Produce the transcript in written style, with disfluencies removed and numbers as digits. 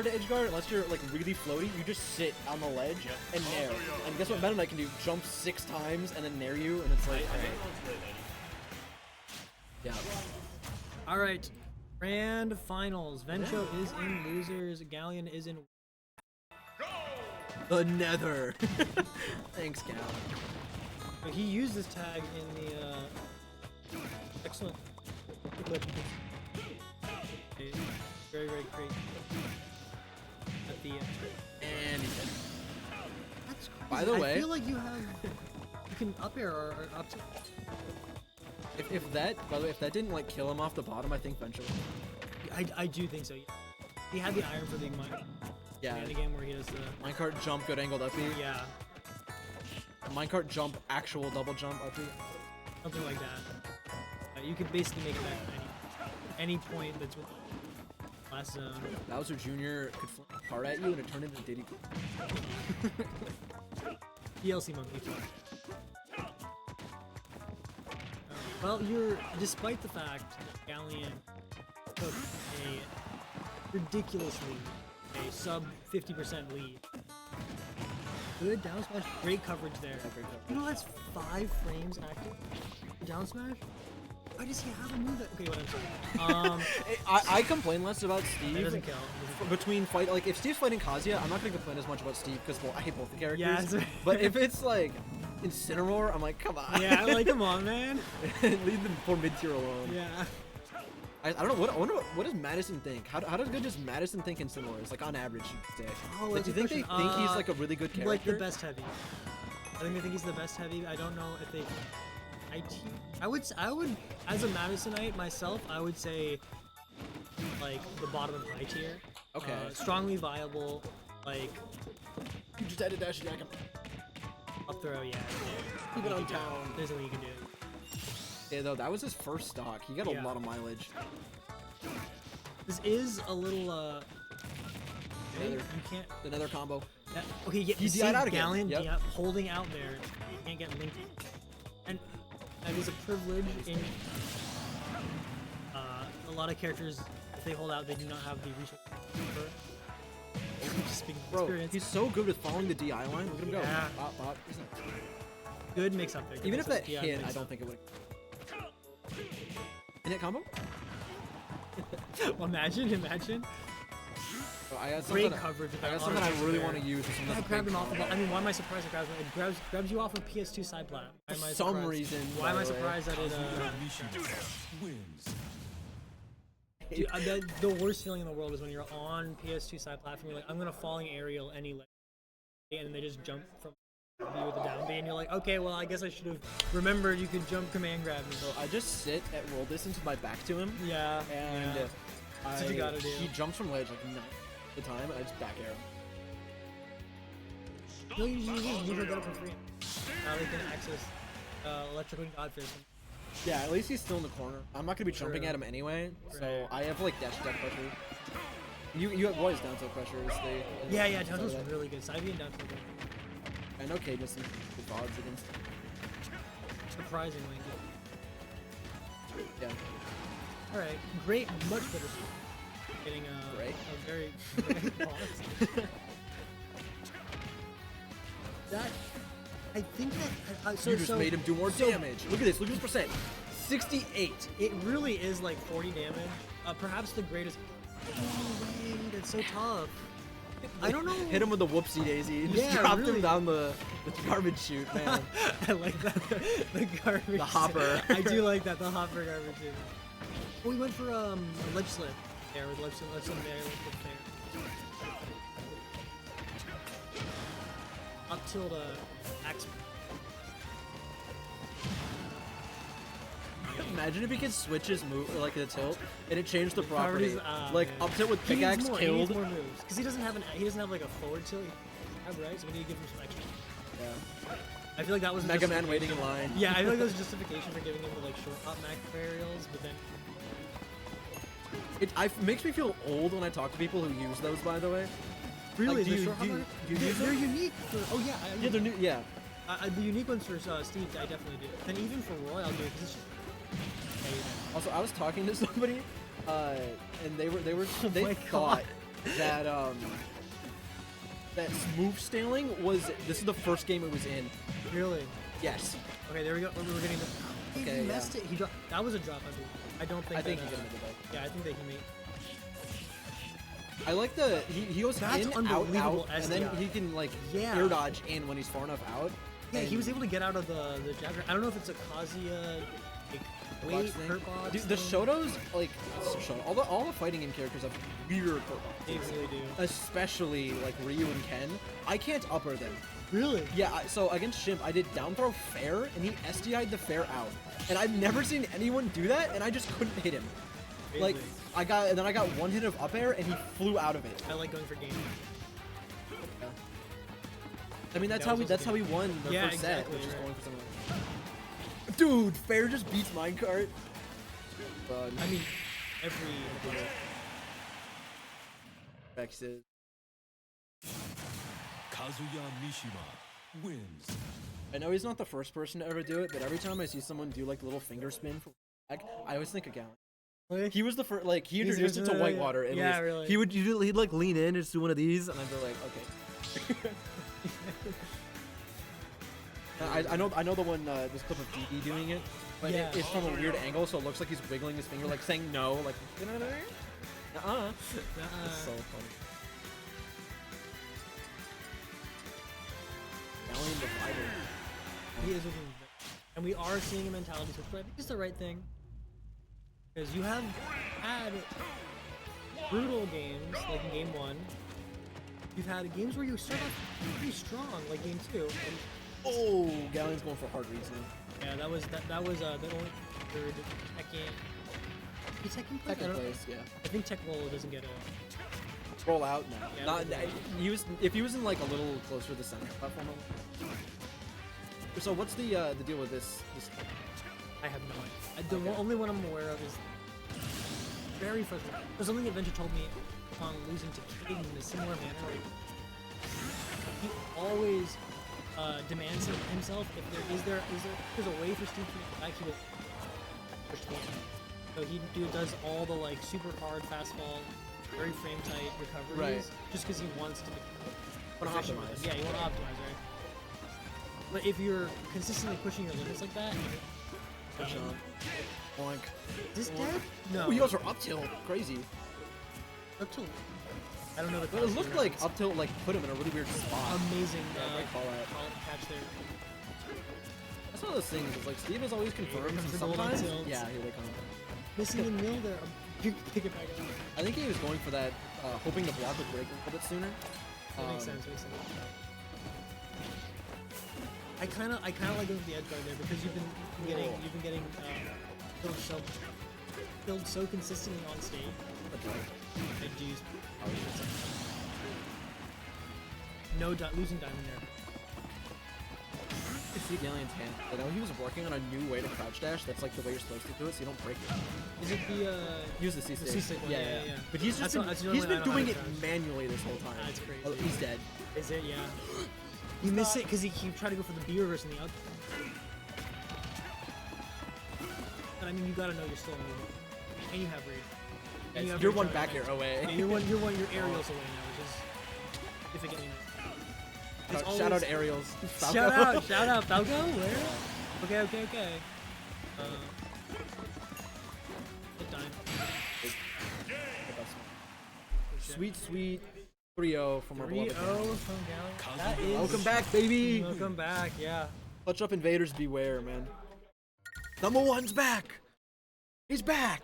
to edge guard unless you're like really floaty. You just sit on the ledge and nair. And guess what Meta Knight can do? Jump 6 times and then nair you, and it's like, yeah. All right, grand finals. Vencho is in losers. Galleon is in. The Nether. Thanks, Gal. But he used this tag in the excellent. Very great. At the And he's dead. That's crazy. By the way, I feel like you can up air or up to. If that, by the way, if that didn't like kill him off the bottom, I think Vencho. I do think so. Yeah. He had the iron for the mine. Yeah. In the game where he does the minecart jump, good angled up B. Yeah. Minecart jump, actual double jump up B. Something like that. You could basically make it back at any point that's with last zone. Bowser Jr. could fling a card at you and it turned into Diddy. DLC monkey. Well, despite the fact that Galleon took a ridiculous lead, a sub 50% lead. Good down smash, great coverage there. You know that's 5 frames active. Down smash? Why does he have a move that? Okay, whatever. I complain less about Steve. It doesn't kill. Between fight, like if Steve's fighting Kazuya, I'm not gonna complain as much about Steve because well, I hate both the characters. Yeah, but if it's like Incineroar, I'm like, come on. Yeah, like come on, man. Leave them for mid tier alone. Yeah. I don't know. I wonder what does Madison think? How good does Madison think Incineroar is? Like on average, you'd say. Oh, like, do you think they think he's like a really good character? Like the best heavy. I think they think he's the best heavy. I don't know if they. I would, as a Madisonite myself, I would say, like the bottom of high tier. Okay. Strongly viable, like. You just had to dash attack him. Up throw, yeah. Keep it on town. There's nothing you can do. Yeah, though that was his first stock. He got a lot of mileage. This is a little you can't. The Nether combo. Okay, yeah. He DI'd out again. Galleon holding out there. You can't get linked. And that is a privilege in a lot of characters. If they hold out, they do not have the resources. Just speaking of experience. He's so good with following the DI line. Look at him go. Bop, bop. Good mix up there. Even if that hit, I don't think it would. In-hit combo? Well, imagine. Oh, I got great coverage. I got something I really want to use. I grabbed him off the ball. I mean, why am I surprised it grabs him? It grabs you off of PS2 side plat. For some reason. Why am I surprised that it Dude, the worst feeling in the world is when you're on PS2 side platform, you're like, I'm gonna falling aerial any leg, and then they just jump from you with the down B, and you're like, okay, well, I guess I should have remembered you could jump command grab me. So I just sit at roll distance with my back to him. Yeah. And that's what you gotta do. He jumps from ledge like 9 the time, and I just back arrow. No, you just get it for free. Now they can access electrical godfish. Yeah, at least he's still in the corner. I'm not gonna be jumping at him anyway, so I have like dash attack pressure. You have what is down tilt pressure? Yeah, down tilt's really good. Side B and down tilt. I know Cade has some good odds against him. Surprisingly good. Yeah. Alright, great, much better. Getting great. A very great boss. That I think that you just made him do more damage. Look at this. Look at this percent. 68. It really is like 40 damage. Perhaps the greatest. Oh wait, it's so tough. I don't know. Hit him with the whoopsie daisy. Just dropped him down the garbage chute, man. I like that. The garbage. The hopper. I do like that. The hopper garbage chute. Oh, we went for a ledge slip. There with ledge slip there. Up tilt axe. Imagine if he could switch his move, like the tilt, and it changed the property. Like man. up tilt with pickaxe He killed. needs more moves because he doesn't have like a forward tilt. Right, so we need to give him some extra. Yeah. I feel like that was Mega Man waiting in line. Yeah, I feel like that was justification for giving him the like short hop mac aerials, but then. It makes me feel old when I talk to people who use those. By the way. Really? Like, they're unique for. Oh yeah. Yeah, they're new. Yeah. The unique ones for Steve, I definitely do. And even for Roy, I'll do it because it's just. Also, I was talking to somebody, and they thought that that move scaling was. This is the first game it was in. Really? Yes. Okay, there we go. We're getting the. Okay, He messed it. He dropped. That was a drop, I believe. I don't think. I think that, he did it. Yeah, I think that he made. I like the he goes That's in, out, unbelievable and then SDI. he can like Yeah. air dodge in when he's far enough out. Yeah, he and- was able to get out of the jab. I don't know if it's a Kazuya like box weight thing. hurt box. Dude, the thing. Shotos, like Shoto, all the fighting game characters have weird hurt They boxes. really do. Especially like Ryu and Ken. I can't upper them. Really? Yeah, so against Shimp, I did down throw fair, and he SDI'd the fair out. And I've never seen anyone do that, and I just couldn't hit him. Like, Crazy. I got one hit of up air, and he flew out of it. I like going for game. I mean, that's That how was we also that's how we good. won the Yeah, first set, exactly, which is right. going for something like Dude, fair just beats minecart. I mean, every Vexes. Kazuya Mishima wins. I know he's not the first person to ever do it, but every time I see someone do like the little finger spin from back, I always think of Galleon. Like, He was the first, like, he He's introduced it to just- Whitewater. At yeah, least. really. He'd like lean in and just do one of these, and I'd be like, okay. I know the one, this clip of DD doing it, but Yeah. it's from a weird angle, so it looks like he's wiggling his finger, like saying no, like, uh-uh. It's so funny. Galleon the fighter. he is looking, and we are seeing a mentality switch, but I think it's the right thing because you have had brutal games like in game 1. You've had games where you start off pretty strong, like game 2. And Oh, Galleon's going for hard reads now. yeah, that was the only third Tekken. Is Tekken play? I Second don't- place, yeah. I think Tech Roll doesn't get a. Roll out? No. Yeah, Not, roll out. if he was in like a little closer to the center platform. So what's the deal with this? I have no idea. The only one I'm aware of is very frustrating. There's something that Vencho told me upon losing to King in a similar manner. Like, he always demands himself if there's a way for Steve to get back, he will push the game. So he does all the like super hard fast fall, very frame tight recoveries, Right. just because he wants to be Wanna efficient with optimize. it. Yeah, you want to optimize, right? But if you're consistently pushing your limits like that, Push on. Boink. is this dead? No. Oh, he goes for up tilt. Crazy. Up till I don't know the. But it looked like up tilt like put him in a really weird spot. amazing great call out. catch there. That's one of those things. Is like Steve has always confirmed. comes And the golden sometimes, tilts. yeah, here they come. Missing the mill there. You pick it back up. I think he was going for that, hoping the block would break a little bit sooner. That makes sense. Makes sense. I kind of like going for the edge guard there because you've been getting killed so consistently on stage. I do use losing diamond there. You can see Galleon's hand. I know he was working on a new way to crouch dash. That's like the way you're supposed to do it, so you don't break it. Is it the Use the C-stick. C-stick one, yeah. But he's just That's the only he's one I been know how doing to it crouch. manually this whole time. That's crazy. Oh, he's dead. Is it? Yeah. You miss it because he tried to go for the B reverse in the out. But I mean, you gotta know you're still in the lead. And you have raid. And you have You're raid one charge back advantage. here away. Yeah, you're aerials away now, which is significantly nice. It's Shout out always- to Aerials. Shout out, Falco. Where? Okay. Good time. Sweet 3-0 from our 3-0 beloved Galleon. from Galleon. That is. Welcome back, baby. Welcome back. Yeah. Clutch up invaders beware, man. Number 1's back. He's back.